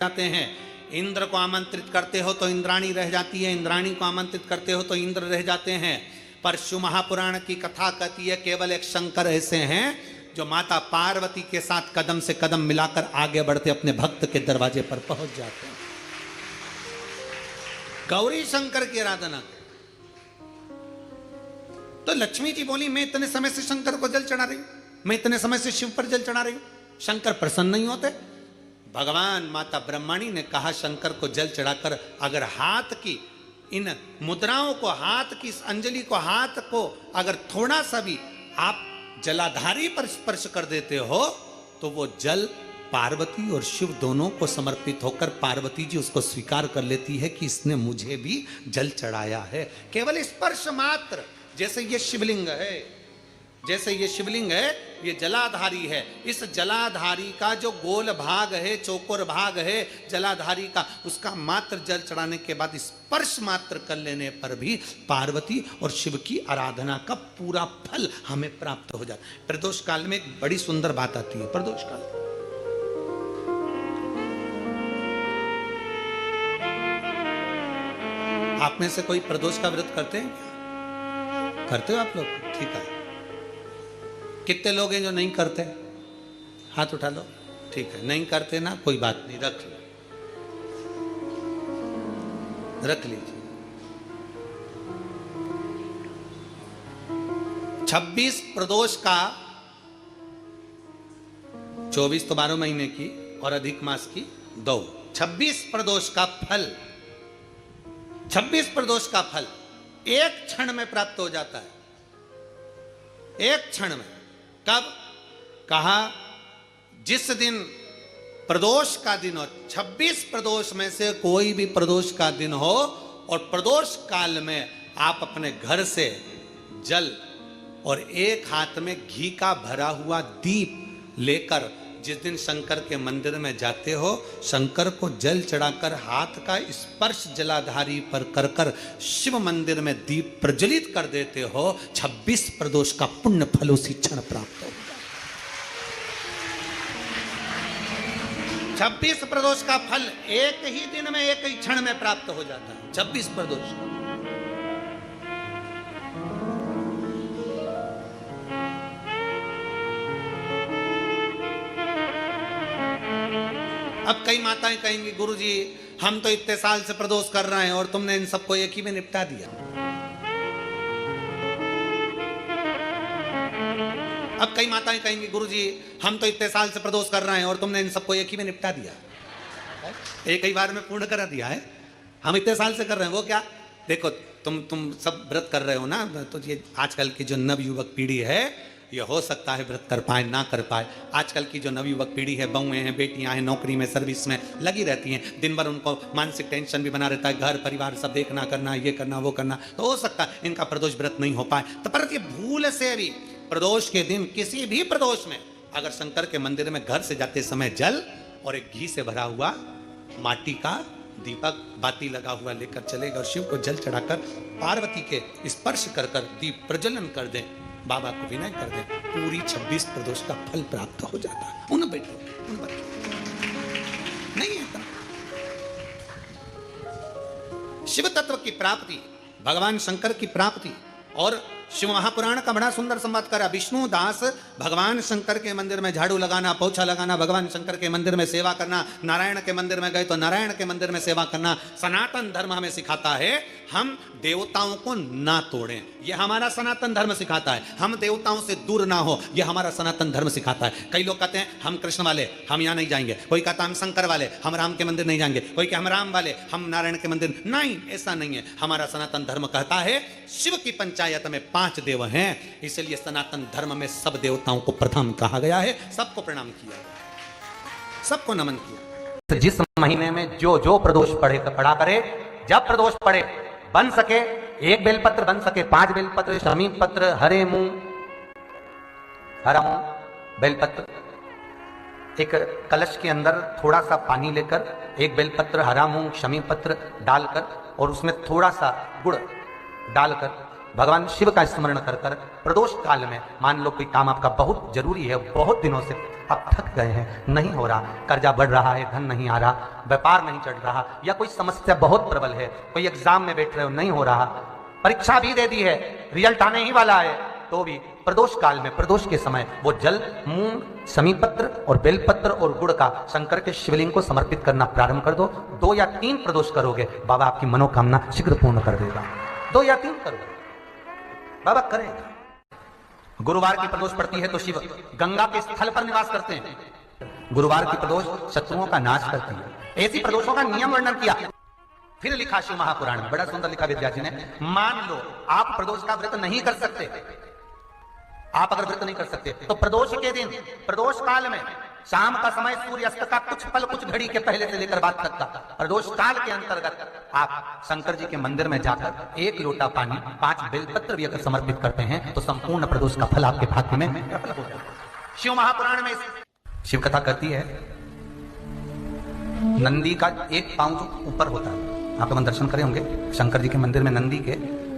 जाते हैं। इंद्र को आमंत्रित करते हो तो इंद्राणी रह जाती है, इंद्राणी को आमंत्रित करते हो तो इंद्र रह जाते हैं। पर शिव महापुराण की कथा कहती है केवल एक शंकर ऐसे हैं जो माता पार्वती के साथ कदम से कदम मिलाकर आगे बढ़ते अपने भक्त के दरवाजे पर पहुंच जाते हैं। गौरी शंकर की आराधना। तो लक्ष्मी जी बोली मैं इतने समय से शंकर को जल चढ़ा रही हूं, मैं इतने समय से शिव पर जल चढ़ा रही हूं, शंकर प्रसन्न नहीं होते। भगवान माता ब्रह्मणी ने कहा शंकर को जल चढ़ाकर अगर हाथ की इन मुद्राओं को, हाथ की अंजलि को, हाथ को अगर थोड़ा सा भी आप जलाधारी पर स्पर्श कर देते हो तो वो जल पार्वती और शिव दोनों को समर्पित होकर पार्वती जी उसको स्वीकार कर लेती है कि इसने मुझे भी जल चढ़ाया है। केवल स्पर्श मात्र। जैसे ये शिवलिंग है, जैसे ये शिवलिंग है, ये जलाधारी है। इस जलाधारी का जो गोल भाग है, चौकोर भाग है जलाधारी का, उसका मात्र जल चढ़ाने के बाद स्पर्श मात्र कर लेने पर भी पार्वती और शिव की आराधना का पूरा फल हमें प्राप्त हो जाता है। प्रदोष काल में एक बड़ी सुंदर बात आती है। प्रदोष काल आप में से कोई प्रदोष का व्रत करते हैं? करते हो आप लोग? ठीक है। कितने लोग हैं जो नहीं करते? हाथ उठा लो। ठीक है, नहीं करते ना, कोई बात नहीं, रख लो, रख लीजिए। 26 प्रदोष का, 24 तो 12 महीने की और अधिक मास की 2, 26 प्रदोष का फल, 26 प्रदोष का फल एक क्षण में प्राप्त हो जाता है। एक क्षण में। कब? कहा जिस दिन प्रदोष का दिन हो, 26 प्रदोष में से कोई भी प्रदोष का दिन हो और प्रदोष काल में आप अपने घर से जल और एक हाथ में घी का भरा हुआ दीप लेकर जिस दिन शंकर के मंदिर में जाते हो, शंकर को जल चढ़ाकर हाथ का स्पर्श जलाधारी पर कर कर शिव मंदिर में दीप प्रज्वलित कर देते हो, 26 प्रदोष का पुण्य फल उसी क्षण प्राप्त हो। 26 प्रदोष का फल एक ही दिन में, एक ही क्षण में प्राप्त हो जाता है। 26 प्रदोष का। अब कई माताएं कहेंगी गुरुजी हम तो इतने साल से प्रदोष कर रहे हैं और तुमने इन सबको एक ही में निपटा दिया। अब कई माताएं कहेंगी गुरुजी हम तो इतने साल से प्रदोष कर रहे हैं और तुमने इन सबको एक ही में निपटा दिया, एक ही बार में पूर्ण करा दिया है। हम इतने साल से कर रहे हैं, वो क्या? देखो तुम सब व्रत कर रहे हो ना, तो ये आजकल की जो नवयुवक पीढ़ी है ये हो सकता है व्रत कर पाए ना कर पाए। आजकल की जो नवयुवक पीढ़ी है, बहुएं हैं, बेटियां हैं, नौकरी में, सर्विस में लगी रहती हैं, दिन भर उनको मानसिक टेंशन भी बना रहता है, घर परिवार सब देखना, करना, ये करना, वो करना, तो हो सकता है इनका प्रदोष व्रत नहीं हो पाए। तो पर ये भूल से भी प्रदोष के दिन, किसी भी प्रदोष में अगर शंकर के मंदिर में घर से जाते समय जल और एक घी से भरा हुआ माटी का दीपक बाती लगा हुआ लेकर चलेगा और शिव को जल चढ़ाकर पार्वती के स्पर्श कर कर दीप प्रज्वलन कर दें, बाबा को विनय कर दे, पूरी 26 प्रदोष का फल प्राप्त हो जाता है। उन बेटों उन नहीं है। शिव तत्व की प्राप्ति, भगवान शंकर की प्राप्ति और शिव महापुराण का बड़ा सुंदर संवाद करा। विष्णु दास भगवान शंकर के मंदिर में झाड़ू लगाना, पोछा लगाना, भगवान शंकर के मंदिर में सेवा करना, नारायण के मंदिर में गए तो नारायण के मंदिर में सेवा करना। सनातन धर्म हमें सिखाता है हम देवताओं को ना तोड़ें, यह हमारा सनातन धर्म सिखाता है। हम देवताओं से दूर ना हो, यह हमारा सनातन धर्म सिखाता है। कई लोग कहते हैं हम कृष्ण वाले हम यहाँ नहीं जाएंगे, कोई कहता हम शंकर वाले हम राम के मंदिर नहीं जाएंगे, कोई कहता हम राम वाले हम नारायण के मंदिर। नहीं, ऐसा नहीं है। हमारा सनातन धर्म कहता है शिव की पंचायत में 5 देव हैं, इसलिए सनातन धर्म में सब देवताओं को प्रथम कहा गया है, सबको प्रणाम किया, सबको नमन किया। जिस महीने में जो जो प्रदोष पड़ा करे, जब प्रदोष पड़े, बन सके 1 बेलपत्र, बन सके 5 बेलपत्र, शमी पत्र, हरे मूंग, हरा मूंग, बेलपत्र, एक कलश के अंदर थोड़ा सा पानी लेकर 1 बेलपत्र, हरा मूंग, शमी पत्र डालकर और उसमें थोड़ा सा गुड़ डालकर भगवान शिव का स्मरण कर कर प्रदोष काल में, मान लो कोई काम आपका बहुत जरूरी है, बहुत दिनों से आप थक गए हैं, नहीं हो रहा, कर्जा बढ़ रहा है, धन नहीं आ रहा, व्यापार नहीं चढ़ रहा, या कोई समस्या बहुत प्रबल है, कोई एग्जाम में बैठ रहे हो नहीं हो रहा, परीक्षा भी दे दी है, रिजल्ट आने ही वाला है, तो भी प्रदोष काल में, प्रदोष के समय वो जल, मूंग, समीपत्र और बेलपत्र और गुड़ का शंकर के शिवलिंग को समर्पित करना प्रारंभ कर दो। 2 या 3 प्रदोष करोगे, बाबा आपकी मनोकामना शीघ्र पूर्ण कर देगा। 2 या 3 करोगे, बाबा करेगा। गुरुवार की प्रदोष पड़ती है तो शिव गंगा के स्थल पर निवास करते हैं। गुरुवार की प्रदोष शत्रुओं का नाश करती है। ऐसी प्रदोषों का नियम वर्णन किया, फिर लिखा शिव महापुराण में, बड़ा सुंदर लिखा विद्यार्थी जी ने। मान लो आप प्रदोष का व्रत नहीं कर सकते, आप अगर व्रत नहीं कर सकते तो प्रदोष के दिन, प्रदोष काल में शाम का समय, सूर्य अस्त का कुछ पल, कुछ घड़ी के पहले से लेकर बाद तक का प्रदोष काल के अंतर्गत आप शंकर जी के मंदिर में जाकर 1 लोटा पानी, 5 बेलपत्र भी अगर समर्पित करते हैं तो संपूर्ण प्रदोष का फल आपके भाग्य में प्रकट होता है। शिव महापुराण में शिव कथा कहती है, नंदी का 1 पांव जो ऊपर होता है, आप लोग दर्शन करे होंगे शंकर जी के मंदिर में नंदी के,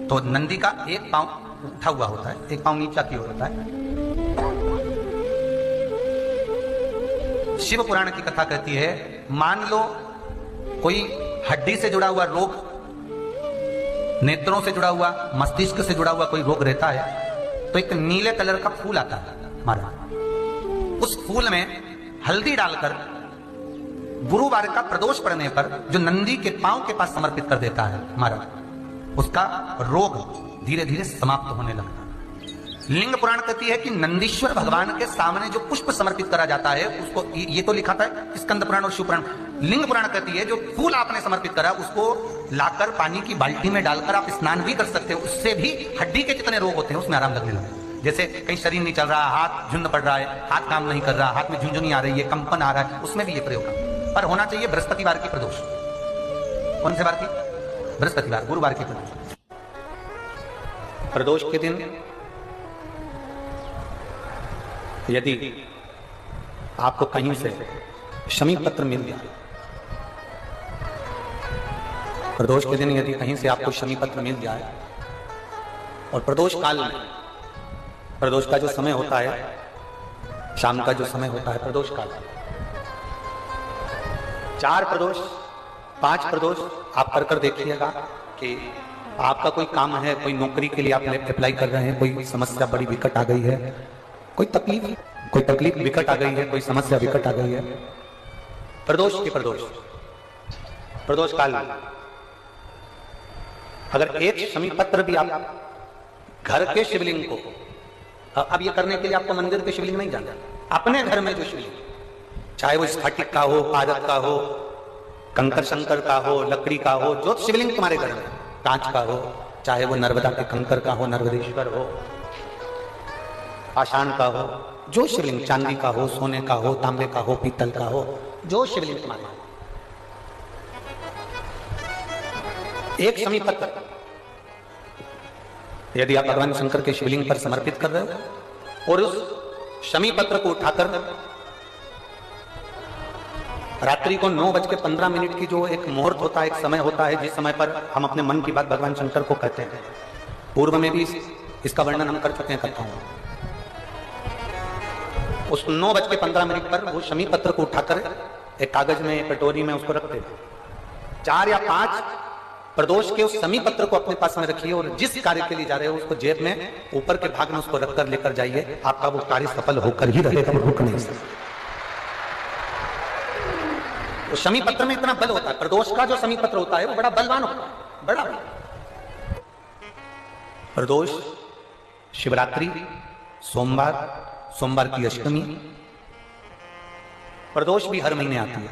तो नंदी का 1 पांव उठा हुआ होता है, 1 पांव नीचा की ओर होता है। शिव पुराण की कथा कहती है, मान लो कोई हड्डी से जुड़ा हुआ रोग, नेत्रों से जुड़ा हुआ, मस्तिष्क से जुड़ा हुआ कोई रोग रहता है, तो एक नीले कलर का फूल आता है महाराज, उस फूल में हल्दी डालकर गुरुवार का प्रदोष पड़ने पर जो नंदी के पांव के पास समर्पित कर देता है महाराज, उसका रोग धीरे धीरे समाप्त होने लगता है। लिंग पुराण कहती है कि नंदीश्वर भगवान के सामने जो पुष्प समर्पित करा जाता है उसको, ये तो लिखा था स्कंद पुराण और शिव पुराण, लिंग पुराण कहती है जो फूल आपने समर्पित करा उसको लाकर पानी की बाल्टी में डालकर आप स्नान भी कर सकते हो, उससे भी हड्डी के जितने रोग होते हैं उसमें आराम लगने लगे। जैसे कहीं शरीर नहीं चल रहा, हाथ झुंड पड़ रहा है, हाथ काम नहीं कर रहा, हाथ में झुंझुनी आ रही है, कंपन आ रहा है, उसमें भी ये प्रयोग करना, पर होना चाहिए बृहस्पतिवार की प्रदोष। कौन से वार की? बृहस्पतिवार, गुरुवार की प्रदोष। प्रदोष के दिन यदि आपको कहीं से शमी पत्र मिल गया, प्रदोष के दिन यदि कहीं से आपको शमी पत्र मिल जाए, और प्रदोष काल में, प्रदोष का जो समय होता है, शाम का जो समय होता है प्रदोष काल, 4 प्रदोष 5 प्रदोष आप कर देखिएगा कि आपका कोई काम है, कोई नौकरी के लिए आप अप्लाई कर रहे हैं, कोई समस्या बड़ी विकट आ गई है, कोई तकलीफ विकट आ गई है, कोई समस्या विकट आ गई है, प्रदोष के प्रदोष काल में अगर एक शमी पत्र भी आप घर के शिवलिंग को, अब ये करने के लिए आपको मंदिर के शिवलिंग नहीं जाना, अपने घर में जो शिवलिंग, चाहे वो स्फटिक का हो, पारद का हो, कंकर शंकर का हो, लकड़ी का हो, जो शिवलिंग तुम्हारे घर में, कांच का हो, चाहे वो नर्मदा के कंकर का हो, नर्मदेश्वर हो, पाषाण का हो, जो शिवलिंग, चांदी का हो, सोने का हो, तांबे का हो, पीतल का हो, जो शिवलिंग तुम्हारे, एक शमी पत्र यदि आप भगवान शंकर के शिवलिंग पर समर्पित कर रहे हो, और उस शमी पत्र को उठाकर रात्रि को 9:15 की जो एक मुहूर्त होता है, एक समय होता है, जिस समय पर हम अपने मन की बात भगवान शंकर को कहते हैं, पूर्व में भी इसका वर्णन हम कर चुके हैं कथाओं में। उस 9:15 पर वो शमी पत्र को उठाकर एक कागज में, कटोरी में उसको रखते हैं। 4 या 5 प्रदोष के उस शमी पत्र को अपने पास में रखिए, और जिस कार्य के लिए जा रहे हो उसको जेब में ऊपर के भाग में उसको रखकर लेकर जाइए, आपका वो कार्य सफल होकर ही रहेगा, रुक नहीं सकता। तो शमी पत्र में इतना बल होता है, प्रदोष का जो शमी पत्र होता है वो बड़ा बलवान होता है, बड़ा। प्रदोष, शिवरात्रि, सोमवार की अष्टमी, प्रदोष भी हर महीने आती है,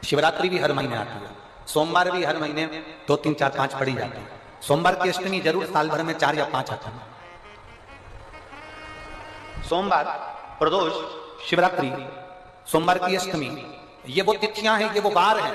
शिवरात्रि भी हर महीने आती है, सोमवार भी हर महीने 2, 3, 4, 5 पड़ी जाती है। सोमवार की अष्टमी जरूर साल भर में 4 या 5 आता है। सोमवार, प्रदोष, शिवरात्रि, सोमवार की अष्टमी, ये वो तिथियां हैं, ये वो वार हैं।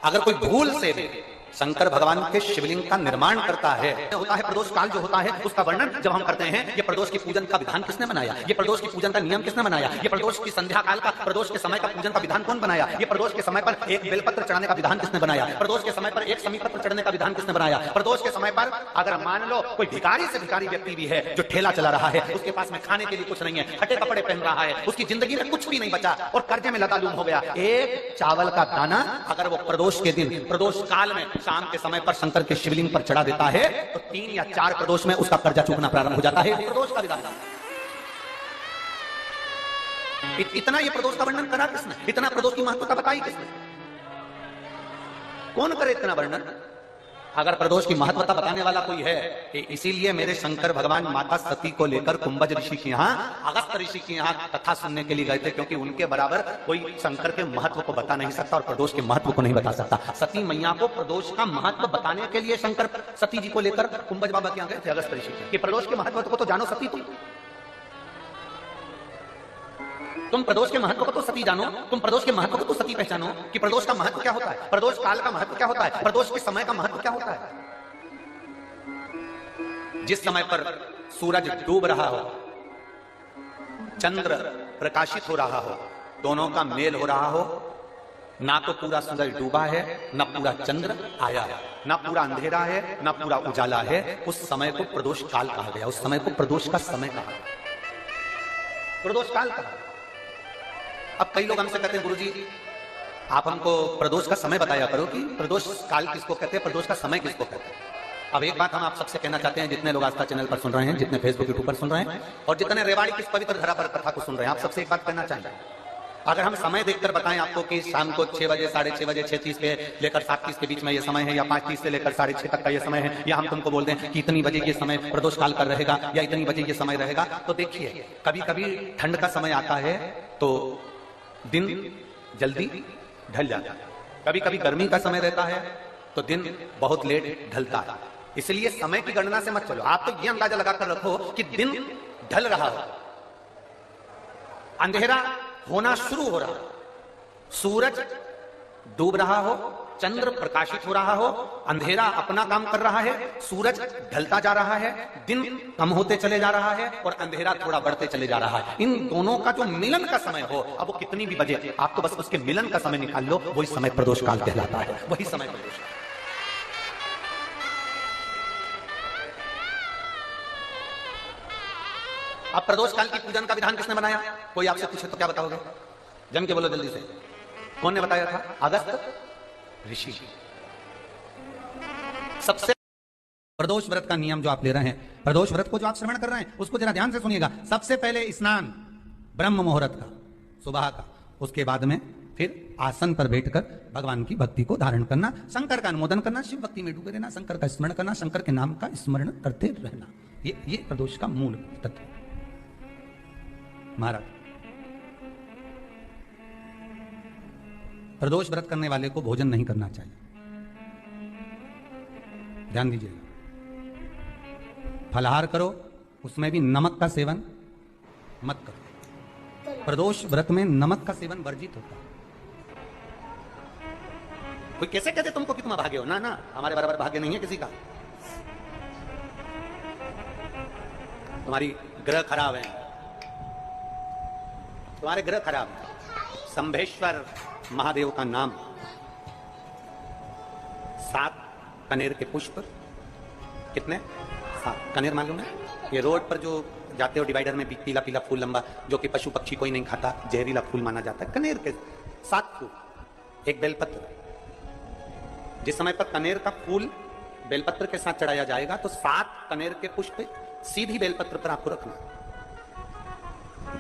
अगर कोई भूल से भी शंकर भगवान के शिवलिंग का निर्माण करता है। होता है प्रदोष काल जो होता है उसका वर्णन जब हम करते हैं, ये प्रदोष की पूजन का विधान किसने बनाया, ये प्रदोष की पूजन का नियम किसने बनाया, ये प्रदोष की संध्या काल का प्रदोष के समय का पूजन का विधान कौन बनाया, ये प्रदोष के समय पर एक बेलपत्र चढ़ाने का विधान किसने बनाया, प्रदोष के समय पर एक समीपत्र चढ़ने का विधान किसने बनाया, प्रदोष के समय पर अगर मान लो कोई भिखारी से भिखारी व्यक्ति भी है जो ठेला चला रहा है, उसके पास में खाने के लिए कुछ नहीं है, फटे कपड़े पहन रहा है, उसकी जिंदगी में कुछ भी नहीं बचा और कर्जे में लतालूम हो गया, एक चावल का दाना अगर वो प्रदोष के दिन प्रदोष काल में शाम के समय पर शंकर के शिवलिंग पर चढ़ा देता है तो 3 या 4 प्रदोष में उसका कर्जा चूकना प्रारंभ हो जाता है। प्रदोष का विधान इतना ये प्रदोष का वर्णन करा किसने, इतना प्रदोष की महत्वता बताई किसने, कौन करे इतना वर्णन। अगर प्रदोष की महत्वता बताने वाला कोई है कि इसीलिए मेरे शंकर भगवान माता सती को लेकर कुंभज ऋषि के यहाँ, अगस्त ऋषि के यहाँ कथा सुनने के लिए गए थे, क्योंकि उनके बराबर कोई शंकर के महत्व को बता नहीं सकता और प्रदोष के महत्व को नहीं बता सकता। सती मैया को प्रदोष का महत्व बताने के लिए शंकर सती जी को लेकर कुंभज बाबा के यहाँ गए थे, अगस्त ऋषि के, कि प्रदोष के महत्व को तो जानो सती, तुम प्रदोष के महत्व को तो सती जानो, तुम प्रदोष के महत्व को तो सती पहचानो कि प्रदोष का महत्व क्या होता है, प्रदोष काल का महत्व क्या होता है, प्रदोष के समय का महत्व क्या होता है। जिस समय पर सूरज डूब रहा हो, चंद्र प्रकाशित हो रहा हो, दोनों का मेल हो रहा हो, ना तो पूरा सूरज डूबा है, ना पूरा चंद्र आया है, ना पूरा अंधेरा है, ना पूरा उजाला है, उस समय को प्रदोष काल कहा गया, उस समय को प्रदोष का समय कहा गया, प्रदोष काल कहा। अब कई लोग हमसे कहते हैं गुरुजी आप हमको प्रदोष का समय बताया करो कि प्रदोष काल किसको कहते हैं, प्रदोष का समय किसको कहते हैं। अब एक बात हम आप सबसे कहना चाहते हैं, जितने लोग आस्था चैनल पर सुन रहे हैं, जितने फेसबुक यूट्यूब पर सुन रहे हैं और जितने रेवाड़ी की पवित्र धरा पर कथा को सुन रहे हैं, आप सबसे एक बात कहना चाहेंगे, अगर हम समय देखकर बताएं आपको कि शाम को 6 बजे, 6:30 बजे, 6:30 से लेकर 7:30 के बीच में ये समय है, या 5:30 से लेकर 6:30 तक का ये समय है, या हम तुमको बोल दें कि इतनी बजे ये समय प्रदोष काल का रहेगा या इतनी बजे ये समय रहेगा, तो देखिए कभी कभी ठंड का समय आता है तो दिन जल्दी ढल जाता है, कभी कभी गर्मी का समय रहता है तो दिन बहुत लेट ढलता है। इसलिए समय की गणना से मत चलो, आप तो ये अंदाजा लगाकर रखो कि दिन ढल रहा हो, अंधेरा होना शुरू हो रहा हो, सूरज डूब रहा हो, चंद्र प्रकाशित हो रहा हो, अंधेरा अपना काम कर रहा है, सूरज ढलता जा रहा है, दिन कम होते चले जा रहा है और अंधेरा थोड़ा बढ़ते चले जा रहा है। इन दोनों का जो मिलन का समय हो, अब वो कितनी भी बजे, आप तो बस उसके मिलन का समय निकाल लो, वही समय प्रदोष काल कहलाता है, वही समय प्रदोष काल। अब प्रदोष काल की पूजन का विधान किसने बनाया, कोई आपसे पूछे तो क्या बताओगे, जम के बोलो जल्दी से, कौन ने बताया था, अगस्त ऋषि। सबसे प्रदोष व्रत का नियम जो आप ले रहे हैं, प्रदोष व्रत को जो आप श्रवण कर रहे हैं उसको जरा ध्यान से सुनिएगा। सबसे पहले स्नान ब्रह्म मुहूर्त का, सुबह का, उसके बाद में फिर आसन पर बैठकर भगवान की भक्ति को धारण करना, शंकर का अनुमोदन करना, शिव भक्ति में डूबे रहना, शंकर का स्मरण करना, शंकर के नाम का स्मरण करते रहना, ये प्रदोष का मूल तत्व। महाराज प्रदोष व्रत करने वाले को भोजन नहीं करना चाहिए, ध्यान दीजिएगा। फलाहार करो, उसमें भी नमक का सेवन मत करो, प्रदोष व्रत में नमक का सेवन वर्जित होता है। कोई कैसे कहते तुमको कि तुम भाग्य हो, ना ना, हमारे बराबर भाग्य नहीं है किसी का, तुम्हारी ग्रह खराब है, तुम्हारे ग्रह खराब है। संभेश्वर महादेव का नाम, 7 कनेर के पुष्प, कितने 7 कनेर मालूम है, ये रोड पर जो जाते हो डिवाइडर में पीला पीला फूल लंबा, जो कि पशु पक्षी कोई नहीं खाता, जहरीला फूल माना जाता है, कनेर के 7 फूल, एक बेलपत्र। जिस समय पर कनेर का फूल बेलपत्र के साथ चढ़ाया जाएगा तो 7 कनेर के पुष्प सीधी बेलपत्र पर आपको रखना,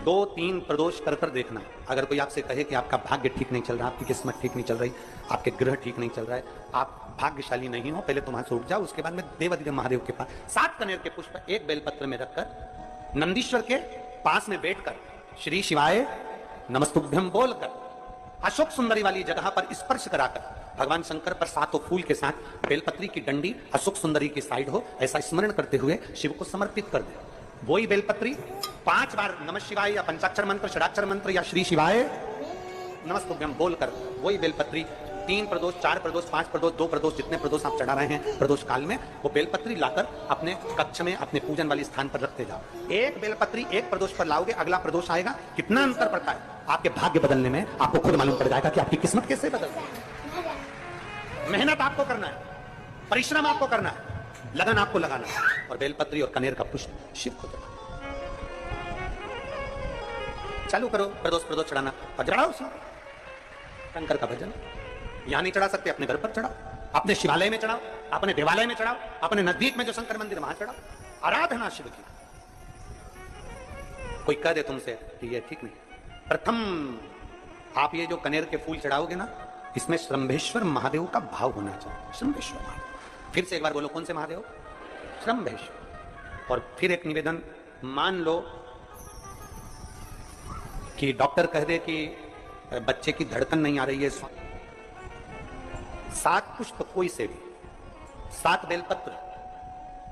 2-3 प्रदोष कर कर देखना। अगर कोई आपसे कहे कि आपका भाग्य ठीक नहीं चल रहा, आपकी किस्मत ठीक नहीं चल रही, आपके ग्रह ठीक नहीं चल रहा है, आप भाग्यशाली नहीं हो, पहले तुम वहां से उठ जाओ, उसके बाद में देवाधिदेव महादेव के पास 7 कनेर के पुष्प एक बेलपत्र में रखकर नंदीश्वर के पास में बैठकर श्री शिवाय नमस्तुभ्यम बोलकर अशोक सुंदरी वाली जगह पर स्पर्श कराकर भगवान शंकर पर 7 फूल के साथ बेलपत्री की डंडी अशोक सुंदरी की साइड हो, ऐसा स्मरण करते हुए शिव को समर्पित कर दे। वही बेलपत्री 5 बार नमः शिवाय या पंचाक्षर मंत्र, षडाक्षर मंत्र या श्री शिवाय नमस्तुभ्यम बोलकर वही बेलपत्री 3 प्रदोष, 4 प्रदोष, 5 प्रदोष, 2 प्रदोष, जितने प्रदोष आप चढ़ा रहे हैं प्रदोष काल में, वो बेलपत्री लाकर अपने कक्ष में, अपने पूजन वाले स्थान पर रखते जाओ। एक बेलपत्री एक प्रदोष पर लाओगे, अगला प्रदोष आएगा, कितना अंतर पड़ता है। आपके भाग्य बदलने में आपको खुद मालूम पड़ जाएगा कि आपकी किस्मत कैसे बदल रही है। मेहनत आपको करना है, परिश्रम आपको करना है, लगन आपको लगाना है, और बेलपत्री और कनेर का पुष्प शिव को चढ़ाना। चालू करो प्रदोष प्रदोष चढ़ाना, और चढ़ाओ शंकर का भजन। यहां नहीं चढ़ा सकते, अपने घर पर चढ़ाओ, अपने शिवालय में चढ़ाओ, अपने देवालय में चढ़ाओ, अपने नजदीक में जो शंकर मंदिर वहां चढ़ाओ। आराधना शिव की। कोई कह दे तुमसे कि ये ठीक नहीं, प्रथम आप ये जो कनेर के फूल चढ़ाओगे ना, इसमें श्रंभेश्वर महादेव का भाव होना चाहिए। श्रंभेश्वर महादेव, फिर से एक बार बोलो, कौन से महादेव? श्रंभेश्वर। और फिर एक निवेदन, मान लो कि डॉक्टर कह दे कि बच्चे की धड़कन नहीं आ रही है, 7 पुष्प कोई से भी, 7 बेलपत्र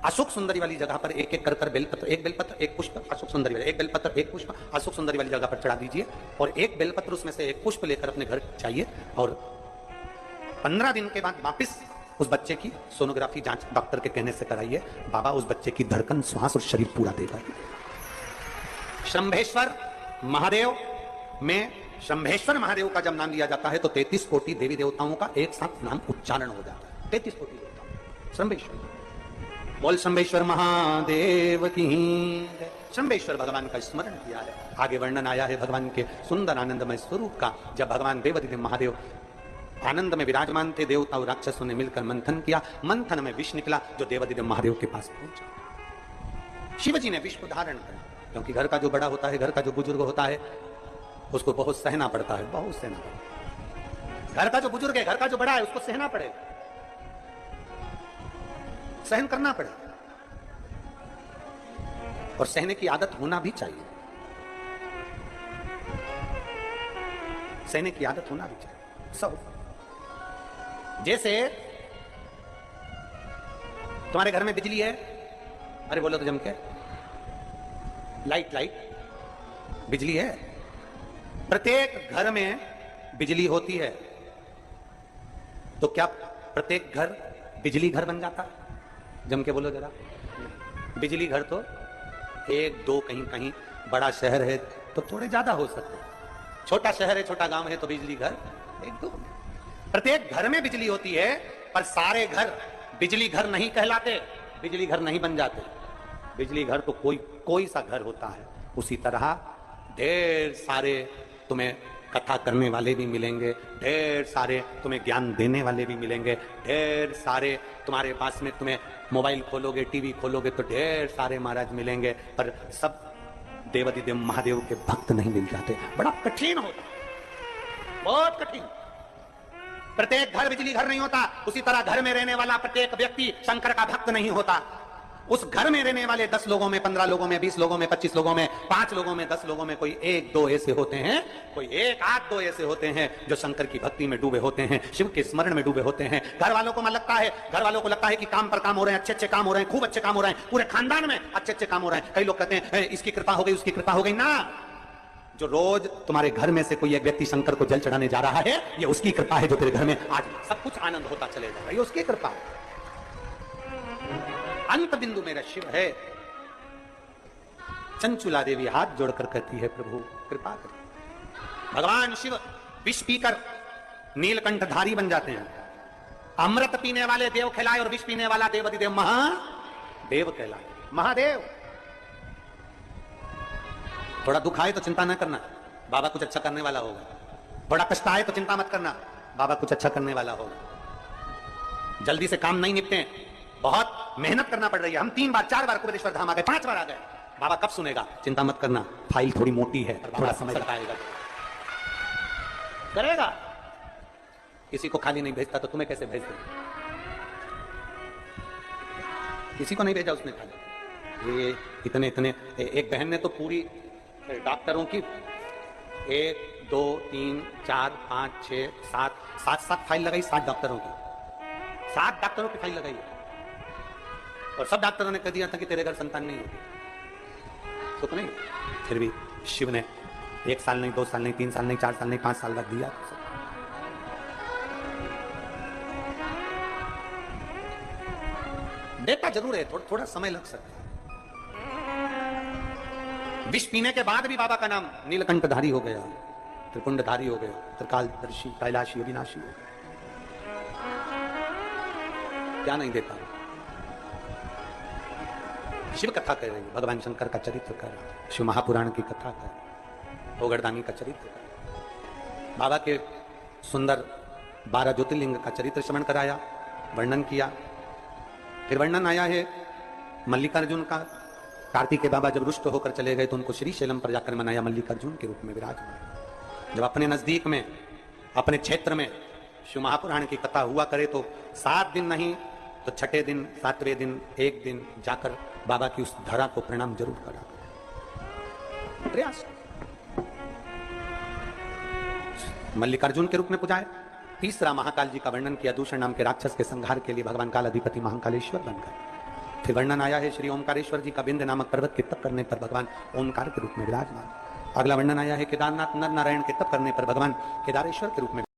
अशोक सुंदरी वाली जगह पर एक एक कर बेलपत्र, एक बेलपत्र एक पुष्प अशोक सुंदरी वाली, एक बेलपत्र एक पुष्प अशोक सुंदरी वाली जगह पर चढ़ा दीजिए, और एक बेलपत्र उसमें से एक पुष्प लेकर अपने घर चाहिए, और 15 दिन के बाद वापस उस बच्चे की सोनोग्राफी जांच डॉक्टर के कहने से कराइए। बाबा उस बच्चे की धड़कन, श्वास और शरीर पूरा देगा। शंभेश्वर महादेव में, शंभेश्वर महादेव का जब नाम लिया जाता है तो 33 कोटि देवी देवताओं का एक साथ नाम उच्चारण हो जाता है। 33 कोटि देवता शंभेश्वर। बोल शंभेश्वर महादेव की। शंभेश्वर भगवान का स्मरण किया है। आगे वर्णन आया है भगवान के सुंदर आनंदमय स्वरूप का। जब भगवान देवाधिदेव महादेव आनंद में विराजमान थे, देवता और राक्षसों ने मिलकर मंथन किया, मंथन में विष निकला जो देवाधिदेव महादेव के पास पहुंचा। शिवजी ने विष को धारण किया, क्योंकि घर का जो बड़ा होता है, घर का जो बुजुर्ग होता है, उसको बहुत सहना पड़ता है, बहुत सहना पड़ता है। घर का जो बुजुर्ग है, घर का जो बड़ा है, उसको सहना पड़ेगा, सहन करना पड़ेगा, और सहने की आदत होना भी चाहिए, सहने की आदत होना भी चाहिए सब। जैसे तुम्हारे घर में बिजली है, अरे बोलो तो जम के, लाइट बिजली है, प्रत्येक घर में बिजली होती है, तो क्या प्रत्येक घर बिजली घर बन जाता? जम के बोलो जरा। बिजली घर तो 1 2 कहीं कहीं, बड़ा शहर है तो थोड़े ज्यादा हो सकते हैं, छोटा शहर है, छोटा गांव है तो बिजली घर 1 2। प्रत्येक घर में बिजली होती है, पर सारे घर बिजली घर नहीं कहलाते, बिजली घर नहीं बन जाते। बिजली घर तो कोई सा घर होता है। उसी तरह ढेर सारे तुम्हें कथा करने वाले भी मिलेंगे, ढेर सारे तुम्हें ज्ञान देने वाले भी मिलेंगे, ढेर सारे तुम्हारे पास में, तुम्हें मोबाइल खोलोगे, टीवी खोलोगे तो ढेर सारे महाराज मिलेंगे, पर सब देवाधिदेव महादेव के भक्त नहीं मिल जाते। बड़ा कठिन होता, बहुत कठिन। प्रत्येक घर बिजली घर नहीं होता। उसी तरह घर में रहने वाला प्रत्येक व्यक्ति शंकर का भक्त नहीं होता। उस घर में रहने वाले 10 लोगों में, 15 लोगों में, 20 लोगों में, 25 लोगों में, 5 लोगों में, 10 लोगों में कोई 1 2 ऐसे होते हैं, कोई 1 8 2 ऐसे होते हैं जो शंकर की भक्ति में डूबे होते हैं, शिव के स्मरण में डूबे होते हैं। घर वालों को लगता है कि काम पर काम हो रहे हैं, अच्छे काम हो रहे हैं, खूब अच्छे काम हो रहे हैं, पूरे खानदान में अच्छे काम हो रहे हैं। कई लोग कहते हैं इसकी कृपा हो गई, उसकी कृपा हो गई। ना, जो रोज तुम्हारे घर में से कोई एक व्यक्ति शंकर को जल चढ़ाने जा रहा है, ये उसकी कृपा है जो तेरे घर में आज सब कुछ आनंद होता चलेगा, ये उसकी कृपा है। अंत बिंदु मेरा शिव है। चंचुला देवी हाथ जोड़कर कहती है, प्रभु कृपा करिए। भगवान शिव विष पीकर नीलकंठधारी बन जाते हैं। अमृत पीने वाले देव कहलाए और विष पीने वाला देवाधिदेव महादेव कहलाए। महादेव। थोड़ा दुख आए तो चिंता न करना, बाबा कुछ अच्छा करने वाला होगा। थोड़ा कष्ट आए तो चिंता मत करना, बाबा कुछ अच्छा करने वाला होगा। जल्दी से काम नहीं निपटे, बहुत मेहनत करना पड़ रही है। हम 3 बार 4 बार कुबेरेश्वर धाम आ गए, 5 बार आ गए, बाबा कब सुनेगा? चिंता मत करना, फाइल थोड़ी मोटी है, थोड़ा समय लगाएगा, करेगा। किसी को खाली नहीं भेजता तो तुम्हें कैसे भेज दे? किसी को नहीं भेजा उसने खाली। ये इतने एक बहन ने तो पूरी डॉक्टरों की 1 2 3 4 5 6 7 फाइल लगाई, 7 डॉक्टरों की, 7 डॉक्टरों की फाइल लगाई, और सब डॉक्टरों ने कह दिया था कि तेरे घर संतान नहीं होगी। सुख नहीं, फिर भी शिव ने 1 साल नहीं, 2 साल नहीं, 3 साल नहीं, 4 साल नहीं, 5 साल लग दिया। देता जरूर है, थोड़ा समय लग सकता है। विष पीने के बाद भी बाबा का नाम नीलकंठधारी हो गया, त्रिपुंडधारी हो गया, त्रिकालदर्शी, कैलाशी, अविनाशी हो गया। क्या नहीं देता? शिव कथा कह रही है, भगवान शंकर का चरित्र कर रहा है, शिव महापुराण की कथा कर, ओगरदानी का चरित्र कर, बाबा के सुंदर 12 ज्योतिर्लिंग का चरित्र श्रवण कराया, वर्णन किया। फिर वर्णन आया है मल्लिकार्जुन का। कार्तिक के बाबा जब रुष्ट होकर चले गए तो उनको श्रीशैलम पर जाकर मनाया, मल्लिकार्जुन के रूप में विराजमान। जब अपने नजदीक में, अपने क्षेत्र में शिव महापुराण की कथा हुआ करे तो 7 दिन नहीं तो 6ठे दिन, 7वें दिन, एक दिन जाकर बाबा की उस धरा को प्रणाम जरूर करा, प्रयास। मल्लिकार्जुन के रूप में पुजाए। तीसरा महाकाल जी का वर्णन किया, दूषण नाम के राक्षस के संहार के लिए भगवान काल अधिपति महाकालेश्वर बनकर। फिर वर्णन आया है श्री ओमकारेश्वर जी का, विंध्य नामक पर्वत के तप करने पर भगवान ओमकार के रूप में विराजमान। अगला वर्णन आया है केदारनाथ नर नारायण के तप करने पर भगवान केदारेश्वर के रूप में।